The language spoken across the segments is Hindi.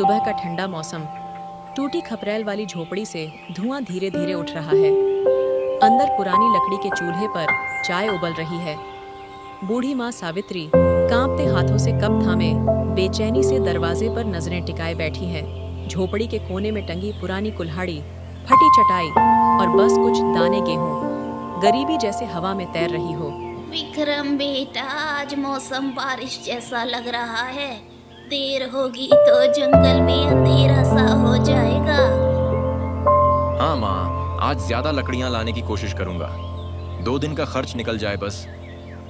सुबह का ठंडा मौसम, टूटी खपरेल वाली झोपड़ी से धुआं धीरे धीरे उठ रहा है। अंदर पुरानी लकड़ी के चूल्हे पर चाय उबल रही है। बूढ़ी माँ सावित्री कांपते हाथों से कप थामे बेचैनी से दरवाजे पर नजरें टिकाए बैठी है। झोपड़ी के कोने में टंगी पुरानी कुल्हाड़ी, फटी चटाई और बस कुछ दाने गेहूं गरीबी जैसे हवा में तैर रही हो। विक्रम बेटा, आज मौसम बारिश जैसा लग रहा है। देर होगी तो जंगल में अंधेरा सा हो जाएगा। हाँ माँ, आज ज्यादा लकड़ियाँ लाने की कोशिश करूंगा। 2 दिन का खर्च निकल जाए बस।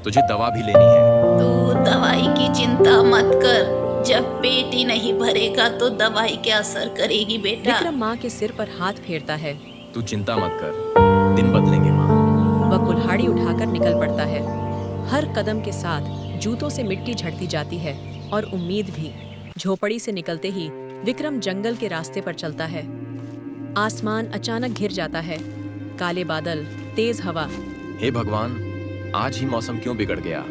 तुझे दवा भी लेनी है। तू दवाई की चिंता मत कर। जब पेट ही नहीं भरेगा तो दवाई क्या असर करेगी बेटा। विक्रम माँ के सिर पर हाथ फेरता है। तू चिंता मत कर, दिन बदलेंगे माँ। वह कुल्हाड़ी उठाकर निकल पड़ता है। हर कदम के साथ जूतों से मिट्टी झड़ती जाती है और उम्मीद भी। झोपड़ी से निकलते ही विक्रम जंगल के रास्ते पर चलता है। आसमान अचानक घिर जाता है। काले बादल, तेज हवा। हे भगवान, आज ही मौसम क्यों बिगड़ गया?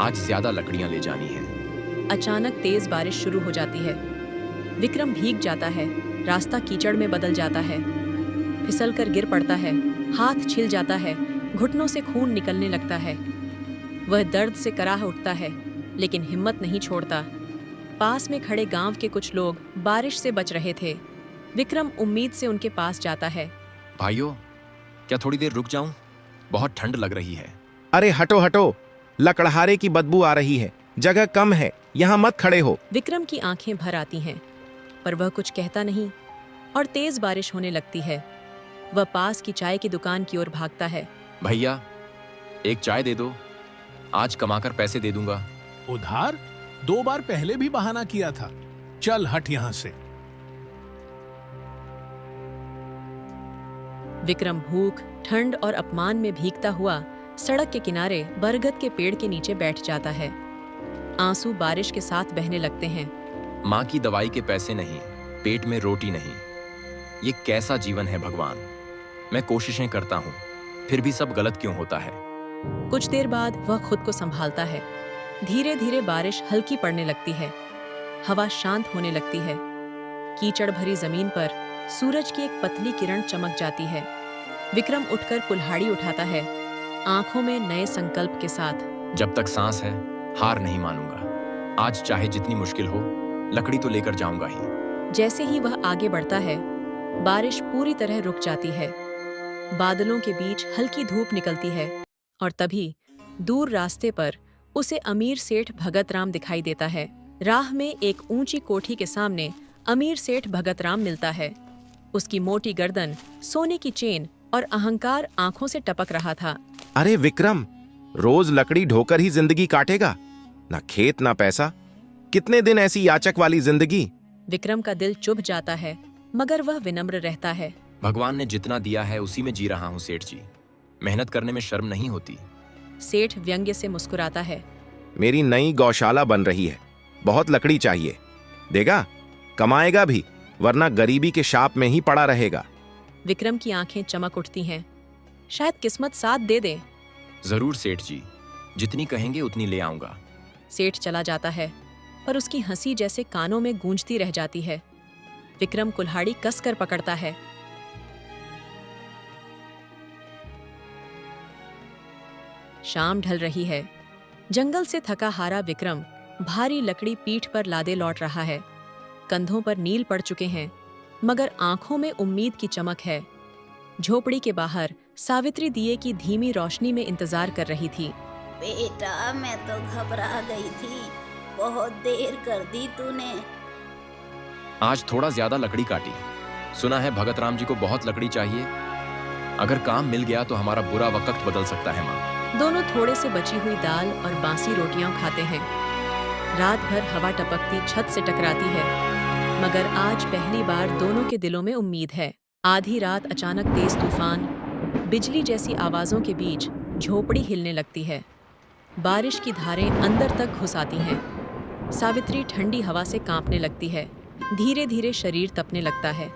आज ज्यादा लकड़ियाँ ले जानी है। अचानक तेज बारिश शुरू हो जाती है। विक्रम भीग जाता है। रास्ता कीचड़ में बदल जाता है। फिसलकर गिर पड़ता है। हाथ छिल जाता है। घुटनों से खून निकलने लगता है। वह दर्द से कराह उठता है, लेकिन हिम्मत नहीं छोड़ता। पास में खड़े गांव के कुछ लोग बारिश से बच रहे थे। विक्रम उम्मीद से उनके पास जाता है। भाइयों, क्या थोड़ी देर रुक जाऊं? बहुत ठंड लग रही है। अरे हटो हटो, लकड़हारे की बदबू आ रही है। जगह कम है, यहाँ मत खड़े हो। विक्रम की आंखें भर आती हैं, पर वह कुछ कहता नहीं और तेज बारिश होने लगती है। वह पास की चाय की दुकान की ओर भागता है। भैया, एक चाय दे दो। आज कमाकर पैसे दे दूंगा। उधार? 2 बार पहले भी बहाना किया था। चल हट यहाँ से। विक्रम भूख, ठंड और अपमान में भीगता हुआ सड़क के किनारे बरगद के पेड़ के नीचे बैठ जाता है। आंसू बारिश के साथ बहने लगते हैं। माँ की दवाई के पैसे नहीं, पेट में रोटी नहीं। ये कैसा जीवन है भगवान? मैं कोशिशें करता हूँ, फिर भी सब गलत क्यों होता है? कुछ देर बाद वह खुद को संभालता है। धीरे धीरे बारिश हल्की पड़ने लगती है। हवा शांत होने लगती है। कीचड़ भरी जमीन पर सूरज की एक पतली किरण चमक जाती है। विक्रम उठकर कुल्हाड़ी उठाता है, आंखों में नए संकल्प के साथ। जब तक सांस है, हार नहीं मानूंगा। आज चाहे जितनी मुश्किल हो, लकड़ी तो लेकर जाऊंगा ही। जैसे ही वह आगे बढ़ता है, बारिश पूरी तरह रुक जाती है। बादलों के बीच हल्की धूप निकलती है और तभी दूर रास्ते पर उसे अमीर सेठ भगत राम दिखाई देता है। राह में एक ऊंची कोठी के सामने अमीर सेठ भगत राम मिलता है। उसकी मोटी गर्दन, सोने की चेन और अहंकार आंखों से टपक रहा था। अरे विक्रम, रोज लकड़ी ढोकर ही जिंदगी काटेगा? ना खेत ना पैसा, कितने दिन ऐसी याचक वाली जिंदगी? विक्रम का दिल चुभ जाता है, मगर वह विनम्र रहता है। भगवान ने जितना दिया है उसी में जी रहा हूँ सेठ जी। मेहनत करने में शर्म नहीं होती। सेठ व्यंग्य से मुस्कुराता है। मेरी नई गौशाला बन रही है, बहुत लकड़ी चाहिए। देगा? कमाएगा भी, वरना गरीबी के शाप में ही पड़ा रहेगा। विक्रम की आंखें चमक उठती हैं। शायद किस्मत साथ दे दे। जरूर सेठ जी, जितनी कहेंगे उतनी ले आऊंगा। सेठ चला जाता है, पर उसकी हंसी जैसे कानों में गूंजती रह जाती है। विक्रम कुल्हाड़ी कसकर पकड़ता है। शाम ढल रही है। जंगल से थका हारा विक्रम भारी लकड़ी पीठ पर लादे लौट रहा है। कंधों पर नील पड़ चुके हैं, मगर आंखों में उम्मीद की चमक है। झोपड़ी के बाहर सावित्री दिए की धीमी रोशनी में इंतजार कर रही थी। बेटा, मैं तो घबरा गई थी। बहुत देर कर दी तूने। आज थोड़ा ज्यादा लकड़ी काटी। सुना है भगत राम जी को बहुत लकड़ी चाहिए। अगर काम मिल गया तो हमारा बुरा वक्त बदल सकता है माँ। दोनों थोड़े से बची हुई दाल और बासी रोटियां खाते हैं। रात भर हवा टपकती छत से टकराती है, मगर आज पहली बार दोनों के दिलों में उम्मीद है। आधी रात अचानक तेज तूफान, बिजली जैसी आवाजों के बीच झोपड़ी हिलने लगती है। बारिश की धारें अंदर तक घुस आती हैं। सावित्री ठंडी हवा से कांपने लगती है। धीरे धीरे शरीर तपने लगता है।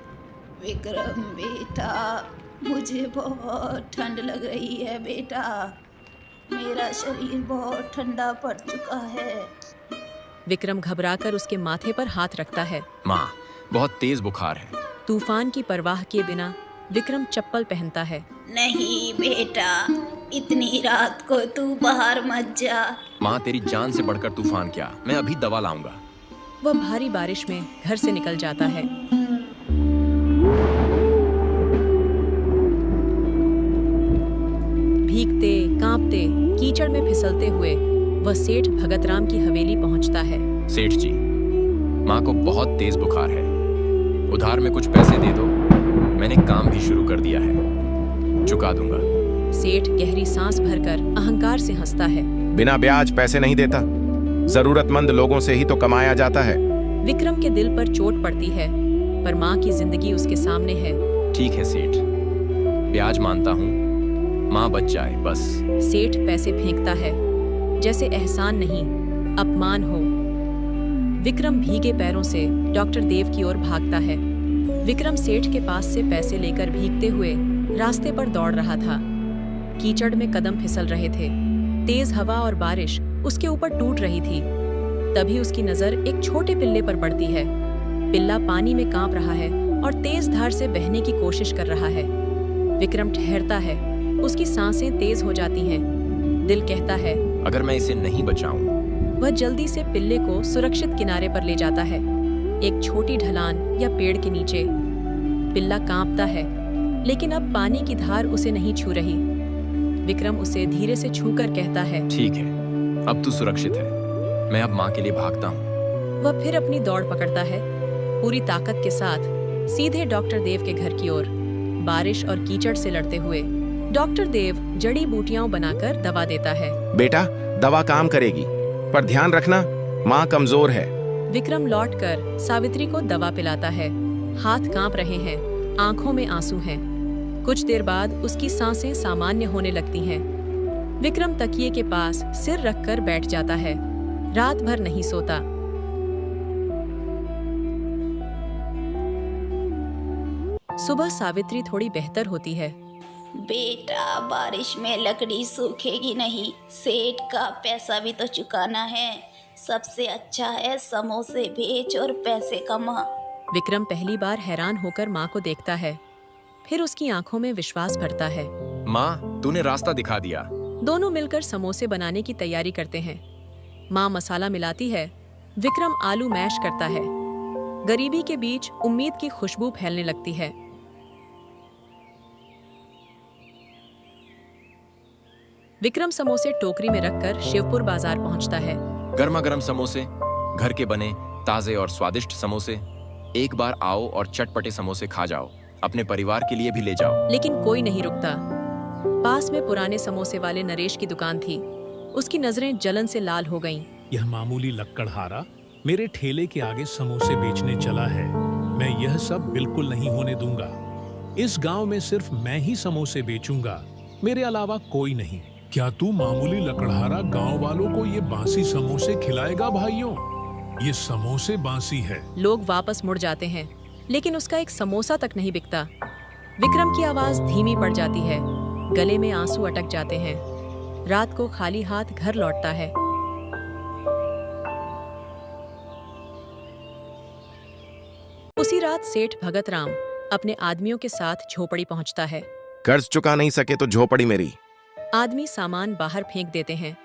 विक्रम बेटा, मुझे बहुत ठंड लग रही है बेटा। मेरा शरीर बहुत ठंडा पड़ चुका है। विक्रम घबराकर उसके माथे पर हाथ रखता है। माँ, बहुत तेज बुखार है। तूफान की परवाह किए बिना विक्रम चप्पल पहनता है। नहीं बेटा, इतनी रात को तू बाहर मत जा। माँ, तेरी जान से बढ़कर तूफान क्या, मैं अभी दवा लाऊंगा। वह भारी बारिश में घर से निकल जाता है। भीगते, कांपते, कीचड़ में फिसलते हुए वह सेठ भगतराम की हवेली पहुंचता है। सेठ जी, माँ को बहुत तेज बुखार है, उधार में कुछ पैसे दे दो। मैंने काम भी शुरू कर दिया है, चुका दूंगा। सेठ गहरी सांस भरकर अहंकार से हंसता है। बिना ब्याज पैसे नहीं देता, जरूरतमंद लोगों से ही तो कमाया जाता है। विक्रम के दिल पर चोट पड़ती है, पर माँ की जिंदगी उसके सामने है। ठीक है सेठ, ब्याज मानता हूँ, माँ बच जाए बस। सेठ पैसे फेंकता है, जैसे एहसान नहीं, अपमान हो। विक्रम भीगे पैरों से डॉक्टर देव की ओर भागता है। विक्रम सेठ के पास से पैसे लेकर भीगते हुए रास्ते पर दौड़ रहा था। कीचड़ में कदम फिसल रहे थे। तेज हवा और बारिश उसके ऊपर टूट रही थी। तभी उसकी नजर एक छोटे पिल्ले पर पड़ती है। पिल्ला पानी में कांप रहा है और तेज धार से बहने की कोशिश कर रहा है। विक्रम ठहरता है, उसकी सांसें तेज हो जाती हैं। दिल कहता है, अगर मैं इसे नहीं बचाऊं। वह जल्दी से पिल्ले को सुरक्षित किनारे पर ले जाता है, एक छोटी ढलान या पेड़ के नीचे। पिल्ला कांपता है, लेकिन अब पानी की धार उसे नहीं छू रही। विक्रम उसे धीरे से छूकर कहता है, ठीक है, अब तू सुरक्षित है, मैं अब माँ के लिए भागता हूँ। वह फिर अपनी दौड़ पकड़ता है, पूरी ताकत के साथ सीधे डॉक्टर देव के घर की ओर, बारिश और कीचड़ से लड़ते हुए। डॉक्टर देव जड़ी बूटियां बनाकर दवा देता है। बेटा, दवा काम करेगी, पर ध्यान रखना, माँ कमजोर है। विक्रम लौटकर सावित्री को दवा पिलाता है। हाथ कांप रहे हैं, आंखों में आंसू हैं। कुछ देर बाद उसकी सांसें सामान्य होने लगती हैं। विक्रम तकिए के पास सिर रखकर बैठ जाता है। रात भर नहीं सोता। सुबह सावित्री थोड़ी बेहतर होती है। बेटा, बारिश में लकड़ी सूखेगी नहीं, सेठ का पैसा भी तो चुकाना है। सबसे अच्छा है समोसे बेच और पैसे कमा। विक्रम पहली बार हैरान होकर माँ को देखता है, फिर उसकी आंखों में विश्वास भरता है। माँ, तूने रास्ता दिखा दिया। दोनों मिलकर समोसे बनाने की तैयारी करते हैं। माँ मसाला मिलाती है, विक्रम आलू मैश करता है। गरीबी के बीच उम्मीद की खुशबू फैलने लगती है। विक्रम समोसे टोकरी में रखकर शिवपुर बाजार पहुंचता है। गर्मा गर्म समोसे, घर के बने ताजे और स्वादिष्ट समोसे। एक बार आओ और चटपटे समोसे खा जाओ, अपने परिवार के लिए भी ले जाओ। लेकिन कोई नहीं रुकता। पास में पुराने समोसे वाले नरेश की दुकान थी। उसकी नजरें जलन से लाल हो गईं। यह मामूली लक्कड़हारा मेरे ठेले के आगे समोसे बेचने चला है। मैं यह सब बिल्कुल नहीं होने दूंगा। इस गांव में सिर्फ मैं ही समोसे बेचूंगा, मेरे अलावा कोई नहीं। क्या तू मामूली लकड़हारा गांव वालों को ये बासी समोसे खिलाएगा? भाइयों, ये समोसे बासी है। लोग वापस मुड़ जाते हैं, लेकिन उसका एक समोसा तक नहीं बिकता। विक्रम की आवाज धीमी पड़ जाती है, गले में आंसू अटक जाते हैं। रात को खाली हाथ घर लौटता है। उसी रात सेठ भगतराम अपने आदमियों के साथ झोपड़ी पहुंचता है। कर्ज चुका नहीं सके तो झोपड़ी मेरी। आदमी सामान बाहर फेंक देते हैं।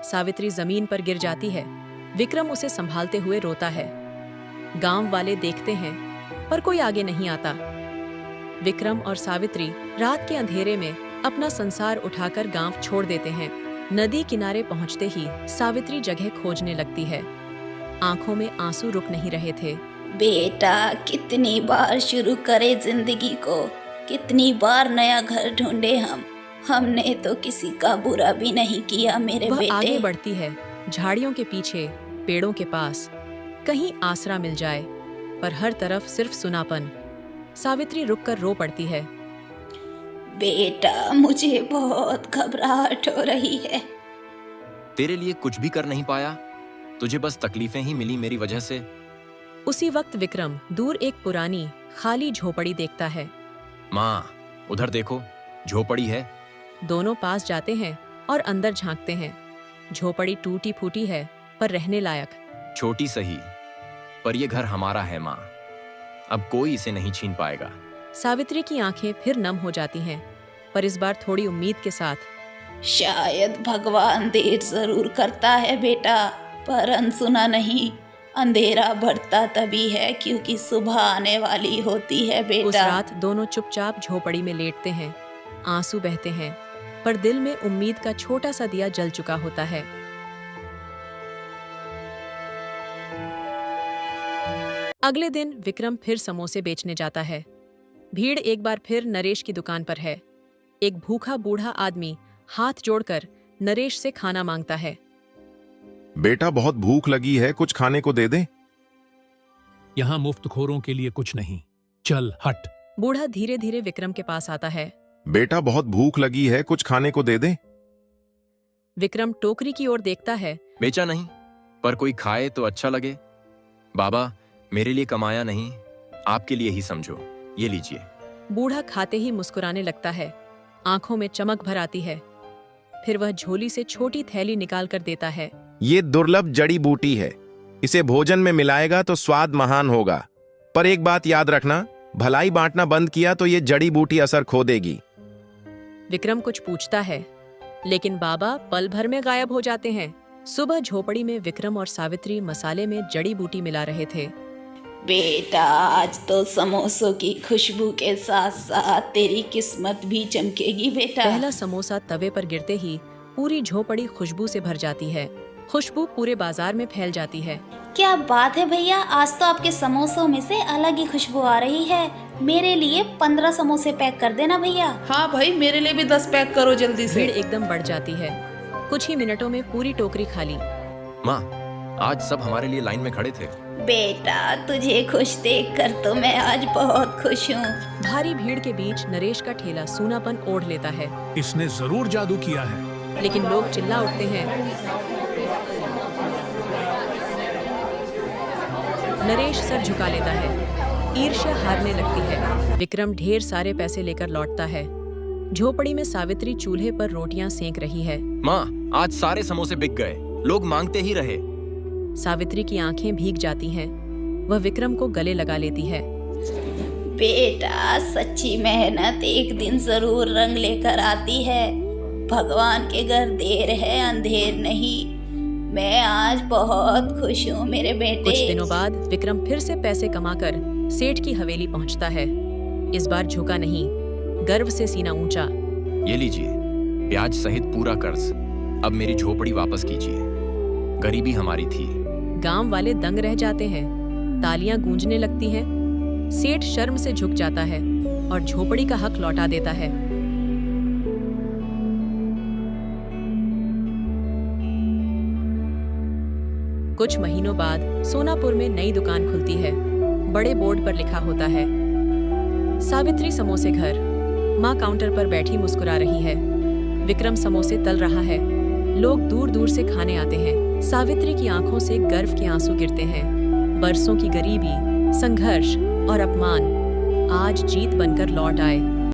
सावित्री जमीन पर गिर जाती है। विक्रम उसे संभालते हुए रोता है। गांव वाले देखते हैं, पर कोई आगे नहीं आता। विक्रम और सावित्री रात के अंधेरे में अपना संसार उठाकर गांव छोड़ देते हैं। नदी किनारे पहुंचते ही सावित्री जगह खोजने लगती है। आंखों में आंसू रुक नहीं रहे थे। बेटा, कितनी बार शुरू करे जिंदगी को, कितनी बार नया घर ढूंढे हमने तो किसी का बुरा भी नहीं किया मेरे वह बेटे। आगे बढ़ती है, झाड़ियों के पीछे, पेड़ों के पास, कहीं आसरा मिल जाए, पर हर तरफ सिर्फ सुनापन। सावित्री रुककर रो पड़ती है। बेटा, मुझे बहुत घबराहट हो रही है। तेरे लिए कुछ भी कर नहीं पाया, तुझे बस तकलीफें ही मिली मेरी वजह से। उसी वक्त विक्रम दूर एक पुरानी खाली झोपड़ी देखता है। माँ, उधर देखो, झोपड़ी है। दोनों पास जाते हैं और अंदर झांकते हैं। झोपड़ी टूटी फूटी है, पर रहने लायक। छोटी सही, पर ये घर हमारा है माँ। अब कोई इसे नहीं छीन पाएगा। सावित्री की आंखें फिर नम हो जाती हैं, पर इस बार थोड़ी उम्मीद के साथ। शायद भगवान देर जरूर करता है बेटा, पर अनसुना नहीं। अंधेरा बढ़ता तभी है क्योंकि सुबह आने वाली होती है उस बेटा। रात दोनों चुपचाप झोपड़ी में लेटते हैं। आंसू बहते हैं, पर दिल में उम्मीद का छोटा सा दिया जल चुका होता है। अगले दिन विक्रम फिर समोसे बेचने जाता है। भीड़ एक बार फिर नरेश की दुकान पर है। एक भूखा बूढ़ा आदमी हाथ जोड़कर नरेश से खाना मांगता है। बेटा बहुत भूख लगी है, कुछ खाने को दे दे। यहाँ मुफ्तखोरों के लिए कुछ नहीं, चल हट। बूढ़ा धीरे धीरे विक्रम के पास आता है। बेटा बहुत भूख लगी है, कुछ खाने को दे दे। विक्रम टोकरी की ओर देखता है। बेचा नहीं, पर कोई खाए तो अच्छा लगे। बाबा, मेरे लिए कमाया नहीं, आपके लिए ही समझो, ये लीजिए। बूढ़ा खाते ही मुस्कुराने लगता है। आंखों में चमक भर आती है। फिर वह झोली से छोटी थैली निकाल कर देता है। ये दुर्लभ जड़ी बूटी है, इसे भोजन में मिलाएगा तो स्वाद महान होगा। पर एक बात याद रखना, भलाई बांटना बंद किया तो ये जड़ी बूटी असर खो देगी। विक्रम कुछ पूछता है, लेकिन बाबा पल भर में गायब हो जाते हैं। सुबह झोपड़ी में विक्रम और सावित्री मसाले में जड़ी बूटी मिला रहे थे। बेटा आज तो समोसों की खुशबू के साथ साथ तेरी किस्मत भी चमकेगी बेटा। पहला समोसा तवे पर गिरते ही पूरी झोपड़ी खुशबू से भर जाती है। खुशबू पूरे बाजार में फैल जाती है। क्या बात है भैया, आज तो आपके समोसों में से अलग ही खुशबू आ रही है। मेरे लिए 15 समोसे पैक कर देना भैया। हाँ भाई, मेरे लिए भी 10 पैक करो जल्दी से। भीड़ एकदम बढ़ जाती है। कुछ ही मिनटों में पूरी टोकरी खाली। माँ, आज सब हमारे लिए लाइन में खड़े थे। बेटा तुझे खुश देखकर तो मैं आज बहुत खुश हूँ। भारी भीड़ के बीच नरेश का ठेला सूनापन ओढ़ लेता है। इसने जरूर जादू किया है। लेकिन लोग चिल्ला उठते हैं। नरेश सर झुका लेता है। ईर्ष्या हारने लगती है। विक्रम ढेर सारे पैसे लेकर लौटता है। झोपड़ी में सावित्री चूल्हे पर रोटियां सेंक रही है। माँ, आज सारे समोसे बिक गए, लोग मांगते ही रहे। सावित्री की आंखें भीग जाती हैं। वह विक्रम को गले लगा लेती है। बेटा सच्ची मेहनत एक दिन जरूर रंग लेकर आती है। भगवान के घर देर है अंधेर नहीं। मैं आज बहुत खुश हूँ मेरे बेटे। कुछ दिनों बाद विक्रम फिर से पैसे कमाकर सेठ की हवेली पहुंचता है। इस बार झुका नहीं, गर्व से सीना ऊंचा। ये लीजिए, ब्याज सहित पूरा कर्ज। अब मेरी झोपड़ी वापस कीजिए, गरीबी हमारी थी। गांव वाले दंग रह जाते हैं। तालियां गूंजने लगती हैं। सेठ शर्म से झुक जाता है और झोपड़ी का हक लौटा देता है। कुछ महीनों बाद सोनापुर में नई दुकान खुलती है। बड़े बोर्ड पर लिखा होता है, सावित्री समोसे घर। माँ काउंटर पर बैठी मुस्कुरा रही है। विक्रम समोसे तल रहा है। लोग दूर दूर से खाने आते हैं। सावित्री की आंखों से गर्व के आंसू गिरते हैं। बरसों की गरीबी, संघर्ष और अपमान आज जीत बनकर लौट आए।